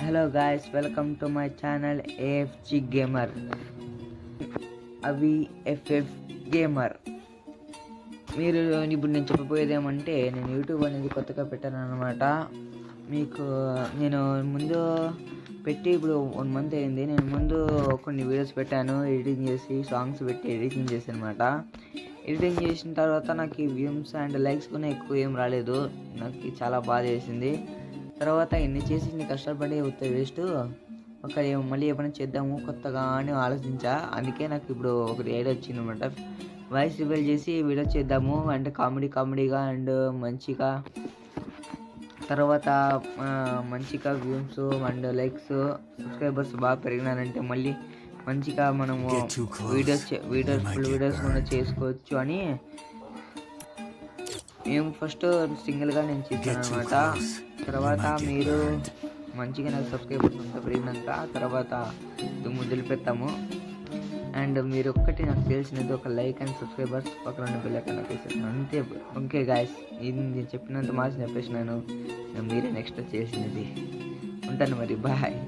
Hello guys, welcome to my channel AFG gamer. అవి FF gamer. మీరు ఇప్పుడు నేను చెప్పబోయేది ఏమంటే, నేను యూట్యూబ్ అనేది కొత్తగా పెట్టాను అనమాట. మీకు నేను ముందు పెట్టి ఇప్పుడు 1 మంత్ అయింది. నేను ముందు కొన్ని వీడియోస్ పెట్టాను, ఎడిటింగ్ చేసి సాంగ్స్ పెట్టి ఎడిటింగ్ చేసి అనమాట. ఎడిటింగ్ చేసిన తర్వాత నాకు ఈ వ్యూస్ అండ్ లైక్స్ కూడా ఎక్కువ ఏం రాలేదు. నాకు చాలా బాధ వేసింది. తర్వాత ఇన్ని చేసి ఇన్ని కష్టపడి అవుతే వేస్ట్, మళ్ళీ ఎప్పుడైనా చేద్దాము కొత్తగా అని ఆలోచించా. అందుకే నాకు ఇప్పుడు ఒకటి ఐడియా వచ్చింది అనమాట. వాయిస్ రివీల్ చేసి వీడియో చేద్దాము అంటే కామెడీగా అండ్ మంచిగా. తర్వాత మంచిగా వ్యూస్ అండ్ లైక్స్ సబ్స్క్రైబర్స్ బాగా పెరిగినారంటే మళ్ళీ మంచిగా మనము ఫుల్ వీడియోస్ కూడా చేసుకోవచ్చు అని మేము ఫస్ట్ సింగిల్గా నేను చేశాను అనమాట. తర్వాత మీరు మంచిగా నాకు సబ్స్క్రైబర్స్ అంతా పెరిగినాక తర్వాత మొదలు పెడతాము. అండ్ మీరు ఒక్కటి నాకు తెలిసినది, ఒక లైక్ అండ్ సబ్స్క్రైబర్స్ పక్కన ఉన్న బెల్ ఐకాన్ నొక్కేసేస్తాను అంతే. ఓకే గాయస్, ఇది నేను చెప్పినంత మాత్రం చెప్పేసినాను. మీరే నెక్స్ట్ చేసినది. ఉంటాను మరి, బాయ్.